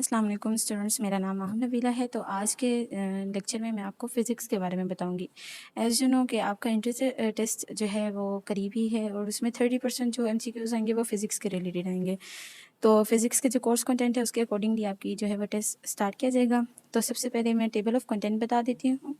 अस्सलाम वालेकुम स्टूडेंट्स, मेरा नाम आहम नबीला है। तो आज के लेक्चर में मैं आपको फ़िज़िक्स के बारे में बताऊंगी। एज़ यू नो कि आपका एंट्रेंस टेस्ट जो है वो करीबी है और उसमें 30% जो एमसीक्यूज़ आएंगे वो फ़िज़िक्स के रिलेटेड आएंगे। तो फ़िज़िक्स के जो कोर्स कंटेंट है उसके अकॉर्डिंगली आपकी जो है वो टेस्ट स्टार्ट किया जाएगा। तो सबसे पहले मैं टेबल ऑफ़ कंटेंट बता देती हूँ।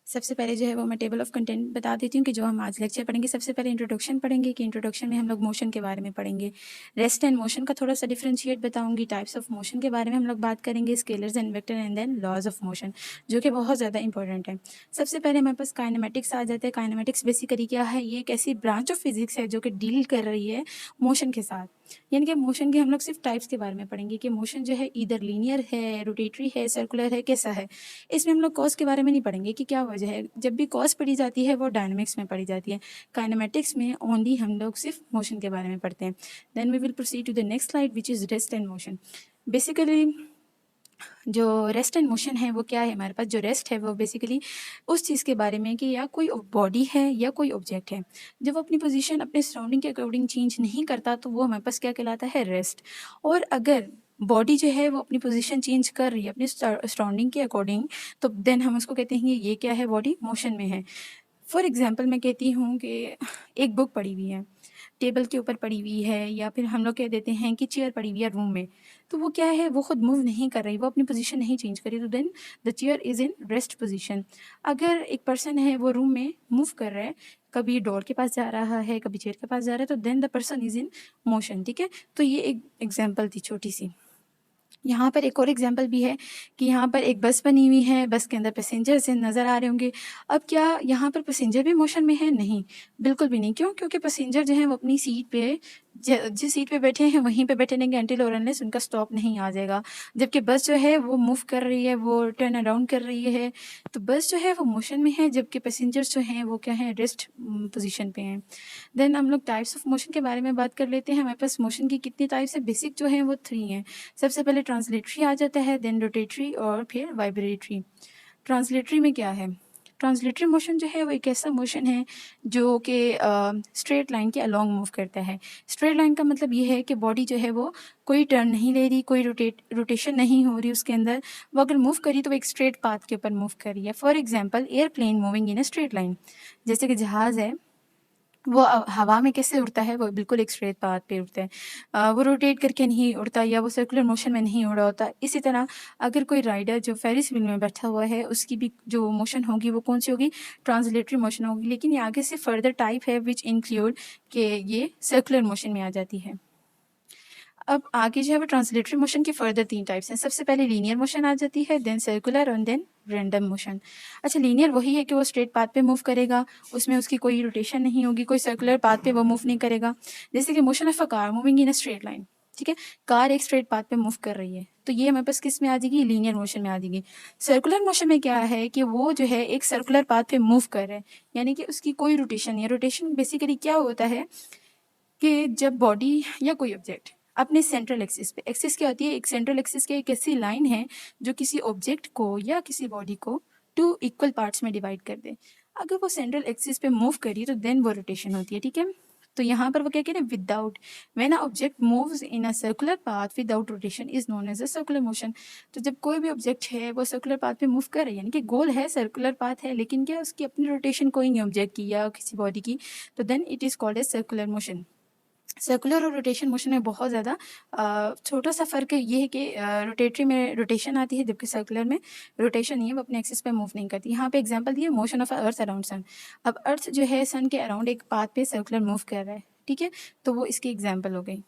सबसे पहले जो है वो मैं टेबल ऑफ़ कंटेंट बता देती हूँ कि जो हम आज लेक्चर पढ़ेंगे। सबसे पहले इंट्रोडक्शन पढ़ेंगे कि इंट्रोडक्शन में हम लोग मोशन के बारे में पढ़ेंगे। रेस्ट एंड मोशन का थोड़ा सा डिफरेंशिएट बताऊंगी। टाइप्स ऑफ मोशन के बारे में हम लोग बात करेंगे। Scalars and vector and then laws of motion, जो कि बहुत ज़्यादा इंपॉर्टेंट है। सबसे पहले हमारे पास काइनेमेटिक्स आ जाते हैं। काइनेमेटिक्स बेसिकली क्या है? ये एक ऐसी ब्रांच ऑफ फिजिक्स है जो कि डील कर रही है मोशन के साथ। यानी कि मोशन के हम लोग सिर्फ टाइप्स के बारे में पढ़ेंगे कि मोशन जो है इधर लीनियर है, रोटेटरी है, सर्कुलर है, कैसा है। इसमें हम लोग कॉज के बारे में नहीं पढ़ेंगे कि क्या वजह है। जब भी कॉज पढ़ी जाती है वो डायनेमिक्स में पढ़ी जाती है। काइनेमेटिक्स में ओनली हम लोग सिर्फ मोशन के बारे में पढ़ते हैं। Then we will proceed to the next slide which is rest and motion. Basically जो रेस्ट एंड मोशन है वो क्या है? हमारे पास जो रेस्ट है वो बेसिकली उस चीज़ के बारे में कि या कोई बॉडी है या कोई ऑब्जेक्ट है, जब वो अपनी पोजीशन अपने सराउंडिंग के अकॉर्डिंग चेंज नहीं करता तो वो हमारे पास क्या कहलाता है? रेस्ट। और अगर बॉडी जो है वो अपनी पोजीशन चेंज कर रही है अपनी सराउंडिंग के अकॉर्डिंग, तो देन हम उसको कहते हैं कि ये क्या है? बॉडी मोशन में है। फॉर एग्जाम्पल मैं कहती हूँ कि एक बुक पड़ी हुई है, टेबल के ऊपर पड़ी हुई है, या फिर हम लोग कह देते हैं कि चेयर पड़ी हुई है रूम में, तो वो क्या है? वो खुद मूव नहीं कर रही, वो अपनी पोजीशन नहीं चेंज कर रही, तो then the chair is in rest position. अगर एक पर्सन है वो रूम में मूव कर रहा है, कभी डोर के पास जा रहा है, कभी चेयर के पास जा रहा है, तो then the person is in motion. ठीक है, तो ये एक एग्जाम्पल थी छोटी सी। यहाँ पर एक और एग्जाम्पल भी है कि यहाँ पर एक बस बनी हुई है, बस के अंदर पैसेंजर्स नज़र आ रहे होंगे। अब क्या यहाँ पर पैसेंजर भी मोशन में है? नहीं, बिल्कुल भी नहीं। क्यों? क्योंकि पैसेंजर जो है वो अपनी सीट पे जिस सीट पे बैठे हैं वहीं पे बैठे रहेंगे अनटिल और अनलेस उनका स्टॉप नहीं आ जाएगा। जबकि बस जो है वो मूव कर रही है, वो टर्न अराउंड कर रही है, तो बस जो है वो मोशन में है, जबकि पैसेंजर्स जो हैं वो क्या है? रेस्ट पोजिशन पे हैं। देन हम लोग टाइप्स ऑफ मोशन के बारे में बात कर लेते हैं। हमारे पास मोशन की कितनी टाइप्स है? बेसिक जो है वो 3 हैं। सबसे पहले ट्रांसलेटरी आ जाता है, देन रोटेटरी और फिर वाइब्रेटरी। ट्रांसलेटरी में क्या है? ट्रांसलेटरी मोशन जो है वो एक ऐसा मोशन है जो कि स्ट्रेट लाइन के अलोंग मूव करता है। स्ट्रेट लाइन का मतलब ये है कि बॉडी जो है वो कोई टर्न नहीं ले रही, कोई रोटेशन नहीं हो रही उसके अंदर। वो अगर मूव करी तो वो एक स्ट्रेट पाथ के ऊपर मूव कर रही है। For example airplane moving in a straight line. जैसे कि जहाज़ है वो हवा में कैसे उड़ता है? वो बिल्कुल एक स्ट्रेट पाथ पे उड़ता है। वो रोटेट करके नहीं उड़ता या वो सर्कुलर मोशन में नहीं उड़ा होता। इसी तरह अगर कोई राइडर जो फेरिस व्हील में बैठा हुआ है उसकी भी जो मोशन होगी वो कौन सी होगी? ट्रांसलेटरी मोशन होगी। लेकिन ये आगे से फर्दर टाइप है विच इंक्लूड कि ये सर्कुलर मोशन में आ जाती है। अब आगे जो है वो ट्रांसलेटरी मोशन की फर्दर 3 टाइप्स हैं। सबसे पहले लीनियर मोशन आ जाती है, देन सर्कुलर और देन रैंडम मोशन। अच्छा, लीनियर वही है कि वो स्ट्रेट पाथ पे मूव करेगा, उसमें उसकी कोई रोटेशन नहीं होगी, कोई सर्कुलर पाथ पे वो मूव नहीं करेगा। जैसे कि motion of a car moving in a straight line. ठीक है, कार एक स्ट्रेट पाथ पे मूव कर रही है, तो ये हमारे पास किस में आ जाएगी? लीनियर मोशन में आ जाएगी। सर्कुलर मोशन में क्या है कि वो जो है एक सर्कुलर पाथ पे मूव कर रहा है, यानी कि उसकी कोई रोटेशन नहीं है। रोटेशन बेसिकली क्या होता है कि जब बॉडी या कोई ऑब्जेक्ट अपने सेंट्रल एक्सिस पे, एक्सिस क्या होती है? एक सेंट्रल एक्सिस की एक ऐसी लाइन है जो किसी ऑब्जेक्ट को या किसी बॉडी को 2 इक्वल पार्ट्स में डिवाइड कर दे। अगर वो सेंट्रल एक्सिस पे मूव करी तो देन वो रोटेशन होती है। ठीक है, तो यहाँ पर वो क्या कह रहे हैं? Without, when a object moves in a circular path without rotation is known as a circular motion. तो जब कोई भी ऑब्जेक्ट है वो सर्कुलर पाथ पे मूव कर रही है, यानी कि गोल है, सर्कुलर पाथ है, लेकिन क्या उसकी अपनी रोटेशन कोई नहीं ऑब्जेक्ट की या किसी बॉडी की, तो then it is called as circular motion. Circular और रोटेशन मोशन में बहुत ज़्यादा छोटा सा फ़र्क ये है कि रोटेटरी में रोटेशन आती है जबकि सर्कुलर में रोटेशन नहीं है, वो अपने एक्सिस पे मूव नहीं करती। यहाँ पे एग्जांपल दिए motion of earth around sun. अब अर्थ जो है सन के अराउंड एक पाथ पे सर्कुलर मूव कर रहा है, ठीक है, तो वो इसकी एग्जांपल हो गई।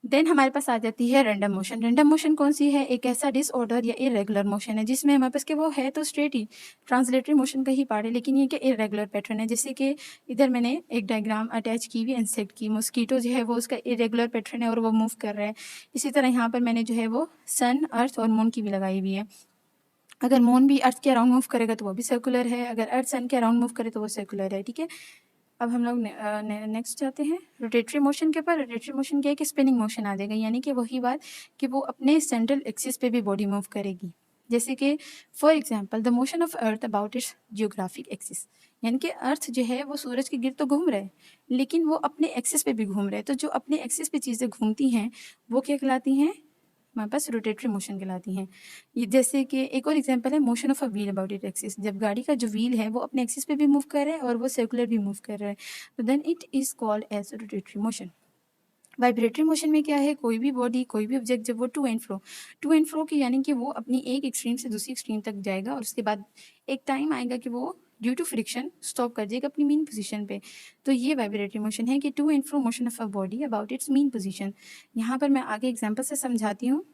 देन हमारे पास आ जाती है रैंडम मोशन। रैंडम मोशन कौन सी है? एक ऐसा डिसऑर्डर या इरेगुलर मोशन है जिसमें हमारे पास कि वो है तो स्ट्रेट ही, ट्रांसलेटरी मोशन का ही पार्ट है, लेकिन ये क्या इरेगुलर पैटर्न है। जैसे कि इधर मैंने एक डायग्राम अटैच की हुई इंसेक्ट की, मॉस्किटो जो है वो उसका इरेगुलर पैटर्न है और वो मूव कर रहा है। इसी तरह यहाँ पर मैंने जो है वो सन, अर्थ और मून की भी लगाई हुई है। अगर मून भी अर्थ के अराउंड मूव करेगा तो वो भी सर्कुलर है, अगर अर्थ सन के अराउंड मूव करे तो वो सर्कुलर है। ठीक है, अब हम लोग नेक्स्ट जाते हैं रोटेटरी मोशन के ऊपर। रोटेटरी मोशन क्या है कि स्पिनिंग मोशन आ जाएगा, यानी कि वही बात कि वो अपने सेंट्रल एक्सिस पे भी बॉडी मूव करेगी। जैसे कि for example the motion of earth about it's geographic axis, यानी कि अर्थ जो है वो सूरज के गिर्द तो घूम रहा है लेकिन वो अपने एक्सिस पे भी घूम रहा है। तो जो अपने एक्सिस पे चीज़ें घूमती हैं वो क्या कहलाती हैं, हमारे पास रोटेटरी मोशन कहलाती हैं। ये जैसे कि एक और एग्जांपल है motion of a wheel about it axis, जब गाड़ी का जो व्हील है वो अपने एक्सिस पे भी मूव कर रहा है और वो सर्कुलर भी मूव कर रहा है, तो then it is called as rotatory motion. Vibratory motion में क्या है, कोई भी बॉडी कोई भी ऑब्जेक्ट जब वो टू एंड फ्रो की यानी कि वो अपनी एक एक्सट्रीम से दूसरी एक्सट्रीम तक जाएगा और उसके बाद एक टाइम आएगा कि वो ड्यू टू फ्रिक्शन स्टॉप कर जाएगा अपनी मीन पोजीशन पे। तो ये वाइब्रेटरी मोशन है कि to and fro motion of a body about its mean position. यहाँ पर मैं आगे एग्जांपल से समझाती हूँ।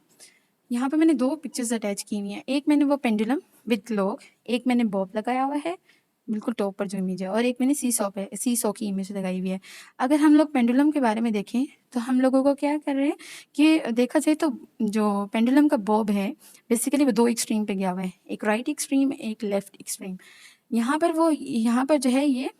यहाँ पे मैंने दो पिक्चर्स अटैच की हुई हैं, एक मैंने वो पेंडुलम विद क्लॉक, एक मैंने बॉब लगाया हुआ है बिल्कुल टॉप पर जो इमेज है, और एक मैंने सी सॉ की इमेज लगाई हुई है। अगर हम लोग पेंडुलम के बारे में देखें तो हम लोगों को क्या कर रहे हैं कि देखा जाए तो जो पेंडुलम का बॉब है बेसिकली वो दो एक्सट्रीम पे गया हुआ है, एक राइट एक्सट्रीम एक लेफ्ट एक्सट्रीम। यहाँ पर जो है ये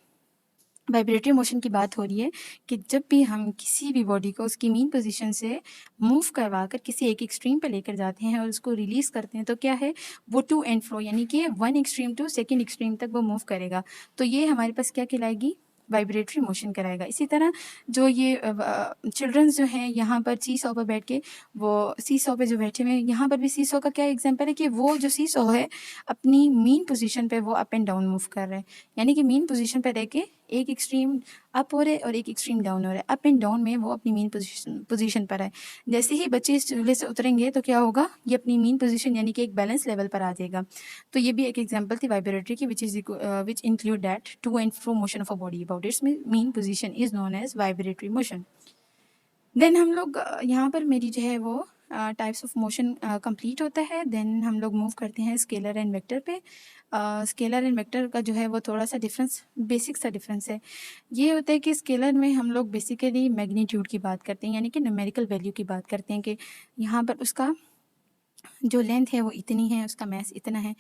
वाइब्रेटरी मोशन की बात हो रही है कि जब भी हम किसी भी बॉडी को उसकी मीन पोजीशन से मूव करवा कर किसी एक एक्सट्रीम पे लेकर जाते हैं और उसको रिलीज़ करते हैं तो क्या है, वो टू एंड फ्रो यानी कि one extreme to second extreme तक वो मूव करेगा। तो ये हमारे पास क्या कहलाएगी, वाइब्रेटरी मोशन कराएगा। इसी तरह जो ये चिल्ड्रंस जो हैं यहाँ पर सी सॉ पर बैठ के वो सी सॉ पे जो बैठे हुए हैं, यहाँ पर भी सी सॉ का क्या एग्जांपल है कि वो जो सी सॉ है अपनी मीन पोजीशन पे वो अप एंड डाउन मूव कर रहे हैं, यानी कि मीन पोजीशन पे रह के एक एक्सट्रीम अप हो रहा है और एक एक्सट्रीम डाउन हो रहा है। अप एंड डाउन में वो अपनी मीन पोजीशन पर है। जैसे ही बच्चे इस चूल्हे से उतरेंगे तो क्या होगा, ये अपनी मीन पोजीशन यानी कि एक बैलेंस लेवल पर आ जाएगा। तो ये भी एक एग्जांपल थी वाइब्रेटरी की which include that to and fro motion of a body about its mean position is known as vibratory motion. Then हम लोग यहाँ पर मेरी जो है वो टाइप्स ऑफ मोशन कंप्लीट होता है। देन हम लोग मूव करते हैं स्केलर एंड वेक्टर पे। स्केलर एंड वेक्टर का जो है वो थोड़ा सा डिफरेंस, बेसिक सा डिफरेंस है। ये होता है कि स्केलर में हम लोग बेसिकली मैग्नीट्यूड की बात करते हैं यानी कि न्यूमेरिकल वैल्यू की बात करते हैं कि यहाँ पर उसका जो लेंथ है वो इतनी है, उसका मैथ इतना है।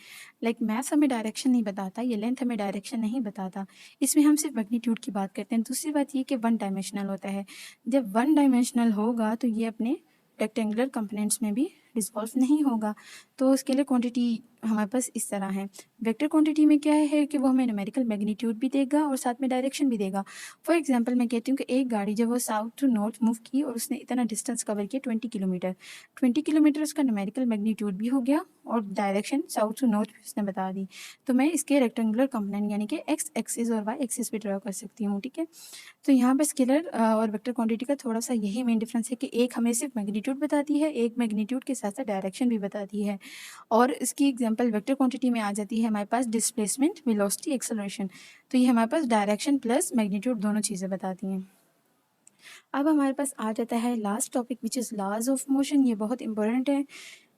लाइक मैथ हमें डायरेक्शन नहीं बताता, ये लेंथ हमें डायरेक्शन नहीं बताता। इसमें हम सिर्फ मैग्नीट्यूड की बात करते हैं। दूसरी बात ये कि वन डायमेंशनल होता है। जब वन डायमेंशनल होगा तो ये अपने रेक्टेंगुलर कंपोनेंट्स में भी डिसॉल्व नहीं होगा। तो स्केलर क्वांटिटी हमारे पास इस तरह है। वेक्टर क्वांटिटी में क्या है कि वो हमें न्यूमेरिकल मैग्नीट्यूड भी देगा और साथ में डायरेक्शन भी देगा। फॉर एग्जांपल मैं कहती हूँ कि एक गाड़ी जब वो साउथ टू नॉर्थ मूव की और उसने इतना डिस्टेंस कवर किया 20 किलोमीटर, 20 किलोमीटर उसका न्यूमेरिकल मैग्नीट्यूड भी हो गया और डायरेक्शन साउथ टू नॉर्थ भी उसने बता दी। तो मैं इसके रेक्टेंगुलर कंपोनेंट यानी कि एक्स एक्सिस और वाई एक्सिस पे ड्रॉ कर सकती हूँ, ठीक है। तो यहाँ पर स्केलर और वेक्टर क्वांटिटी का थोड़ा सा यही मेन डिफरेंस है कि एक हमें सिर्फ मैग्नीट्यूड बताती है, एक मैग्नीट्यूड के साथ साथ डायरेक्शन भी बताती है। और इसकी एग्जांपल वेक्टर क्वांटिटी में आ जाती है हमारे पास डिस्प्लेसमेंट, वेलोसिटी, एक्सेलरेशन। तो ये हमारे पास डायरेक्शन प्लस मैग्नीट्यूड दोनों चीज़ें बताती हैं। अब हमारे पास आ जाता है last topic which is laws of motion. ये बहुत इंपॉर्टेंट है।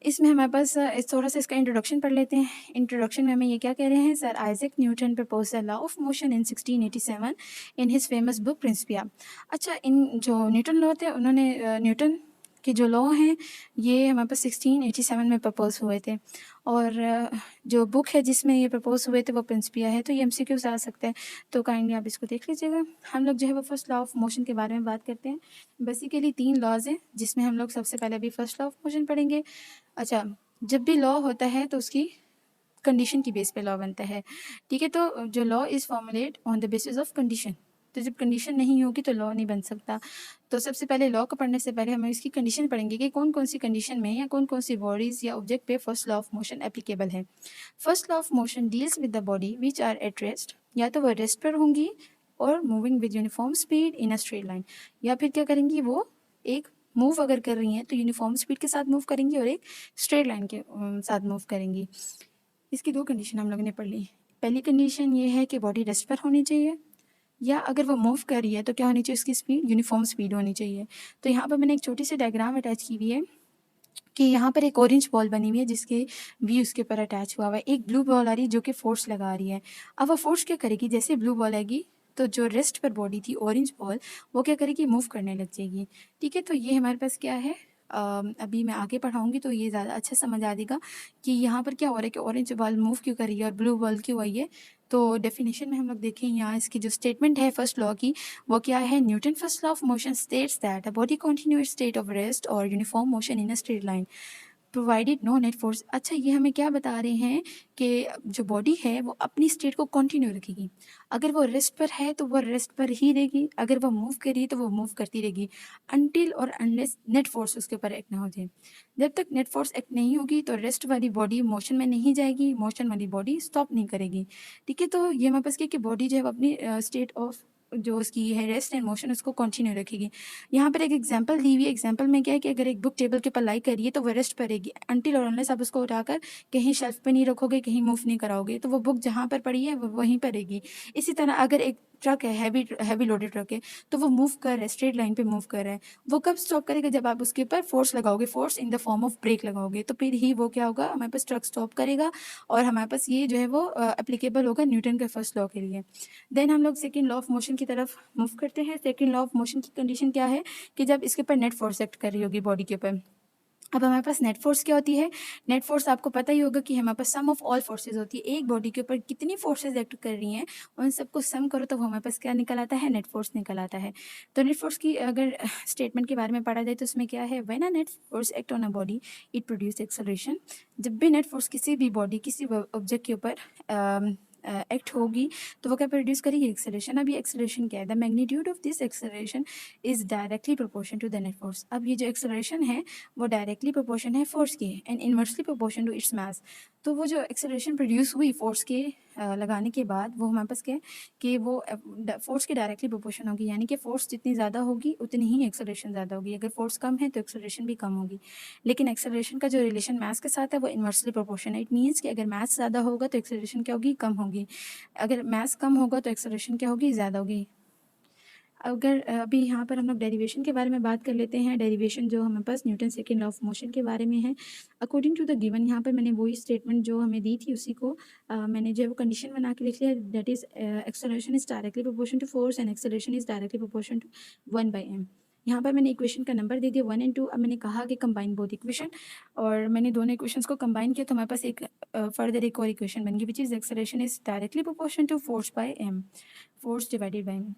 इसमें हमारे पास थोड़ा सा इसका इंट्रोडक्शन पढ़ लेते हैं। इंट्रोडक्शन में हमें ये क्या कह रहे हैं, sir Isaac Newton propose the law of motion in 1687 in his famous book Principia. अच्छा, इन जो न्यूटन लॉ थे उन्होंने न्यूटन के जो लॉ हैं ये हमारे पास 1687 में प्रपोज हुए थे। और जो बुक है जिसमें ये प्रपोज हुए थे वो प्रिंसिपिया है। तो ये एमसीक्यू से आ सकता है, तो काइंडली आप इसको देख लीजिएगा। हम लोग जो है वो फर्स्ट लॉ ऑफ मोशन के बारे में बात करते हैं। बेसिकली 3 लॉज हैं जिसमें हम लोग सबसे पहले अभी फर्स्ट लॉ ऑफ मोशन पढ़ेंगे। अच्छा, जब भी लॉ होता है तो उसकी कंडीशन की बेस पे लॉ बनता है, ठीक है। तो जो law is formulate on the basis of condition, तो जब कंडीशन नहीं होगी तो लॉ नहीं बन सकता। तो सबसे पहले लॉ को पढ़ने से पहले हम इसकी कंडीशन पढ़ेंगे कि कौन कौन सी कंडीशन में या कौन कौन सी बॉडीज़ या ऑब्जेक्ट पे first law of motion applicable है। First law of motion deals with the body which are at rest, या तो वो रेस्ट पर होंगी और moving with uniform speed in a straight line, या फिर क्या करेंगी वो एक मूव अगर कर रही हैं तो यूनिफॉर्म स्पीड के साथ मूव करेंगी और एक स्ट्रेट लाइन के साथ मूव करेंगी। इसकी 2 कंडीशन हम लोगों ने पढ़ ली। पहली कंडीशन ये है कि बॉडी रेस्ट पर होनी चाहिए, या अगर वो मूव कर रही है तो क्या होनी चाहिए, उसकी स्पीड यूनिफॉर्म स्पीड होनी चाहिए। तो यहाँ पर मैंने एक छोटी सी डायग्राम अटैच की हुई है कि यहाँ पर एक ऑरेंज बॉल बनी हुई है जिसके वी उसके ऊपर अटैच हुआ हुआ है। एक ब्लू बॉल आ रही है जो कि फोर्स लगा रही है। अब वो फोर्स क्या करेगी, जैसे ब्लू बॉल आएगी तो जो रेस्ट पर बॉडी थी ऑरेंज बॉल वो क्या करेगी, मूव करने लग जाएगी, ठीक है। तो ये हमारे पास क्या है, अभी मैं आगे पढ़ाऊँगी तो ये ज़्यादा अच्छा समझ आ जाएगा कि यहाँ पर क्या हो रहा है कि ऑरेंज बॉल मूव क्यों कर रही है और ब्लू बॉल क्यों आई है। तो डेफिनेशन में हम लोग देखें यहाँ इसकी जो स्टेटमेंट है फर्स्ट लॉ की वो क्या है, Newton first law of motion states that a body continuous state of rest और uniform motion in a straight line. Provided no net force. अच्छा, ये हमें क्या बता रहे हैं कि जो बॉडी है वो अपनी स्टेट को कंटिन्यू रखेगी। अगर वो रेस्ट पर है तो वो रेस्ट पर ही रहेगी, अगर वो मूव कर रही है तो वो मूव करती रहेगी अनटिल और अनलेस नेट फोर्स उसके ऊपर एक्ट ना हो जाए। जब तक नेट फोर्स एक्ट नहीं होगी तो रेस्ट वाली बॉडी मोशन में नहीं जाएगी, मोशन वाली बॉडी स्टॉप नहीं करेगी। ठीक है, तो ये हमारे पास क्या कि बॉडी जो है वो अपनी स्टेट ऑफ जो उसकी है रेस्ट एंड मोशन उसको कंटिन्यू रखेगी। यहाँ पर एक एग्जांपल दी हुई है। एग्जांपल में क्या है कि अगर एक बुक टेबल के ऊपर लाई करिए है तो वो रेस्ट पर रहेगी अनटिल और अनलेस आप उसको उठाकर कहीं शेल्फ पे नहीं रखोगे, कहीं मूव नहीं कराओगे, तो वो बुक जहाँ पर पड़ी है वो वहीं पर रहेगी। इसी तरह अगर एक ट्रक है, हैवी लोडेड ट्रक है, तो वो मूव कर रहा है, स्ट्रेट लाइन पे मूव कर रहा है, वो कब स्टॉप करेगा? जब आप उसके ऊपर फोर्स लगाओगे, force in the form of brake लगाओगे, तो फिर ही वो क्या होगा, हमारे पास ट्रक स्टॉप करेगा और हमारे पास ये जो है वो एप्लीकेबल होगा न्यूटन के फर्स्ट लॉ के लिए। देन हम लोग सेकेंड लॉ ऑफ मोशन की तरफ मूव करते हैं। सेकेंड लॉ ऑफ मोशन की कंडीशन क्या है कि जब इसके ऊपर नेट फोर्स एक्ट कर रही होगी बॉडी के ऊपर। अब हमारे पास नेट फोर्स क्या होती है? नेट फोर्स आपको पता ही होगा कि हमारे पास सम ऑफ ऑल फोर्सेज होती है। एक बॉडी के ऊपर कितनी फोर्सेज एक्ट कर रही हैं, उन सबको सम करो तो वो हमारे पास क्या निकल आता है? नेट फोर्स निकल आता है। तो नेट फोर्स की अगर स्टेटमेंट के बारे में पढ़ा जाए तो उसमें क्या है? When a net force act on a body it produce acceleration. जब भी नेट फोर्स किसी भी बॉडी, किसी ऑब्जेक्ट के ऊपर एक्ट होगी तो वो क्या प्रोड्यूस करेगी? एक्सेलरेशन। अब ये एक्सेलरेशन क्या है? The magnitude of this acceleration is directly proportion to the net force. अब ये जो एक्सेलरेशन है वो डायरेक्टली प्रोपोर्शन है फोर्स के and inversely proportion to its mass. तो वो जो एक्सेलरेशन प्रोड्यूस हुई फोर्स के लगाने के बाद वो हमारे पास क्या है कि वो फोर्स के डायरेक्टली प्रोपोर्शन होगी, यानी कि फोर्स जितनी ज़्यादा होगी उतनी ही एक्सेलरेशन ज़्यादा होगी। अगर फोर्स कम है तो एक्सेलरेशन भी कम होगी। लेकिन एक्सेलरेशन का जो रिलेशन मास के साथ है वो इनवर्सली प्रोपोर्शन है। इट मीन्स कि अगर मास ज़्यादा होगा तो एक्सेलरेशन क्या होगी? कम होगी। अगर मास कम होगा तो एक्सेलरेशन क्या होगी? ज़्यादा होगी। अगर अभी यहाँ पर हम लोग डेरिवेशन के बारे में बात कर लेते हैं। डेरिवेशन जो हमारे पास Newton second law of motion के बारे में है। अकॉर्डिंग टू द गिवन, यहाँ पर मैंने वही स्टेटमेंट जो हमें दी थी उसी को मैंने जो है वो कंडीशन बना के लिख लिया। That is acceleration is directly proportion to force and acceleration is directly proportion to 1/m। यहाँ पर मैंने इक्वेशन का नंबर दे दिया 1 और 2। अब मैंने कहा कि कंबाइन बोथ इक्वेशन, और मैंने दोनों इक्वेशंस को कंबाइन किया तो हमारे पास एक फर्दर एक और इक्वेशन बन गई which is acceleration is directly proportion to force by m, force divided by m।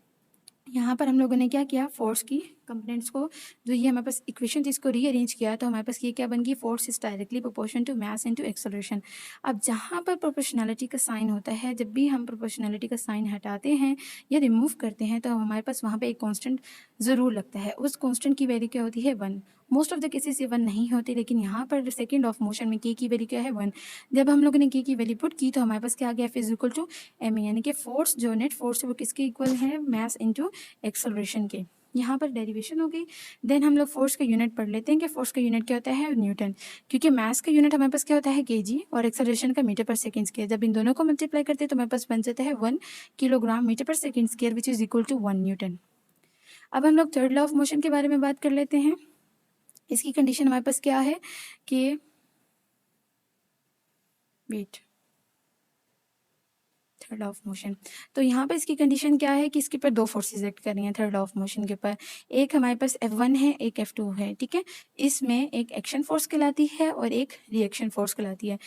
यहाँ पर हम लोगों ने क्या किया? फोर्स की कंपोनेंट्स को, जो ये हमारे पास इक्वेशन थी, इसको रीअरेंज किया तो हमारे पास ये क्या बन गई? Force is directly proportion to mass into acceleration. अब जहाँ पर प्रोपोर्शनैलिटी का साइन होता है, जब भी हम प्रोपोर्शनैलिटी का साइन हटाते हैं या रिमूव करते हैं तो हमारे पास वहाँ पे एक कांस्टेंट ज़रूर लगता है। उस कांस्टेंट की वैल्यू क्या होती है? 1। मोस्ट ऑफ द केसेस ये 1 नहीं होती, लेकिन यहाँ पर सेकेंड ऑफ मोशन में के की वैल्यू क्या है? 1। जब हम लोगों ने के की वैल्यू पुट की तो हमारे पास क्या आ गया? F is equal to M, यानी कि फोर्स जो नेट फोर्स है वो किसके इक्वल है? मास इनटू एक्सेलरेशन के। यहाँ पर डेरिवेशन हो गई। देन हम लोग फोर्स का यूनिट पढ़ लेते हैं कि फोर्स का यूनिट क्या होता है? न्यूटन। क्योंकि मास का यूनिट हमारे पास क्या होता है? केजी, और एक्सेलरेशन का मीटर पर सेकंड स्क्वायर। जब इन दोनों को मल्टीप्लाई करते हैं तो हमारे पास बन जाता है 1 किलोग्राम मीटर पर second square which is equal to 1 Newton. अब हम लोग थर्ड लॉ ऑफ मोशन के बारे में बात कर लेते हैं। इसकी कंडीशन हमारे पास क्या है कि wait, third law of motion. तो यहाँ पर इसकी कंडीशन क्या है कि इसके ऊपर दो फोर्सेस एक्ट कर रही हैं थर्ड लॉ ऑफ मोशन के ऊपर। एक हमारे पास F1 है, एक F2 है। ठीक है, इसमें एक एक्शन फोर्स कहलाती है और एक रिएक्शन फोर्स कहलाती है।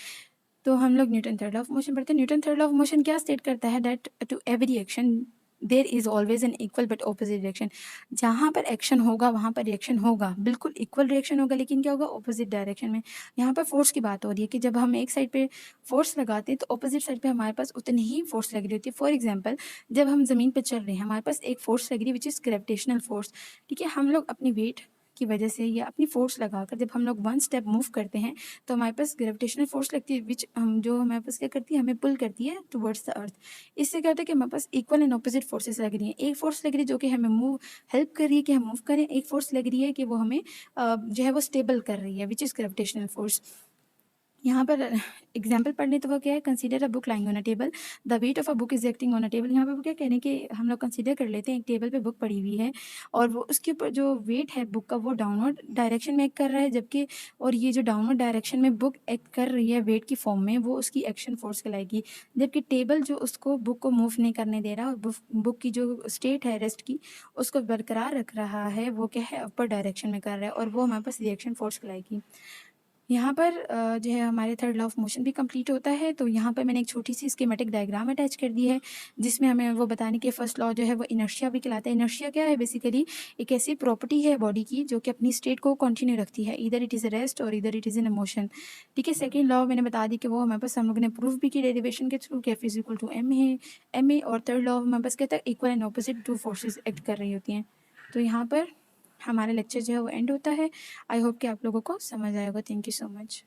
तो हम लोग Newton third law of motion पढ़ते हैं। Newton third law of motion क्या स्टेट करता है? That to every action there is always an equal but opposite reaction. जहाँ पर एक्शन होगा वहाँ पर रिएक्शन होगा, बिल्कुल इक्वल रिएक्शन होगा, लेकिन क्या होगा? ऑपोजिट डायरेक्शन में। यहाँ पर फोर्स की बात हो रही है कि जब हम एक साइड पे फोर्स लगाते हैं तो ऑपोजिट साइड पे हमारे पास उतनी ही फोर्स लग रही होती है। फॉर एग्जाम्पल, जब हम ज़मीन पर चल रहे हैं हमारे पास एक फोर्स लग रही है विच इज़ ग्रेविटेशनल फोर्स। ठीक है, हम लोग अपनी वेट की वजह से या अपनी फोर्स लगाकर जब हम लोग 1 स्टेप मूव करते हैं तो हमारे पास ग्रेविटेशनल फोर्स लगती है विच हम जो हमारे पास क्या करती है? हमें पुल करती है टुवर्ड्स द अर्थ। इससे क्या होता है कि हमारे पास इक्वल एंड ऑपोजिट फोर्सेस लग रही हैं। एक फोर्स लग रही है जो कि हमें मूव हेल्प कर रही है कि हम मूव करें, एक फोर्स लग रही है कि वो हमें जो है वो स्टेबल कर रही है विच इज़ ग्रेविटेशनल फोर्स। यहाँ पर एग्जाम्पल पढ़ने तो वो क्या है? Consider a book lying on a table, the weight of a book is acting on a table. यहाँ पर वो क्या कहने के हम लोग कंसीडर कर लेते हैं एक टेबल पे बुक पड़ी हुई है और वो उसके ऊपर जो वेट है बुक का वो डाउनवर्ड डायरेक्शन में एक्ट कर रहा है, जबकि और ये जो डाउनवर्ड डायरेक्शन में बुक एक्ट कर रही है वेट की फॉर्म में, वो उसकी एक्शन फोर्स कहलाएगी। जबकि टेबल जो उसको बुक को मूव नहीं करने दे रहा और बुक की जो स्टेट है रेस्ट की उसको बरकरार रख रहा है, वो क्या है? अपर डायरेक्शन में कर रहा है और वो हमारे पास रिएक्शन फोर्स कहलाएगी। यहाँ पर जो है हमारे थर्ड लॉ ऑफ मोशन भी कंप्लीट होता है। तो यहाँ पर मैंने एक छोटी-सी स्कीमेटिक डायग्राम अटैच कर दी है, जिसमें हमें वो बताने कि फर्स्ट लॉ जो है वो इनर्शिया भी कहलाता है। इनर्शिया क्या है? बेसिकली एक ऐसी प्रॉपर्टी है बॉडी की जो कि अपनी स्टेट को कंटिन्यू रखती है, either it is a rest और either it is in a motion. ठीक है, सेकंड लॉ मैंने बता दी कि वो हमारे पास हम लोगों ने प्रूफ भी की डेरिवेशन के थ्रू कि F is equal to m है, ma। और थर्ड लॉ हमारे पास कहता है equal and opposite two forces act कर रही होती हैं। तो यहाँ पर हमारा लेक्चर जो है वो एंड होता है। आई होप कि आप लोगों को समझ आया होगा। Thank you so much.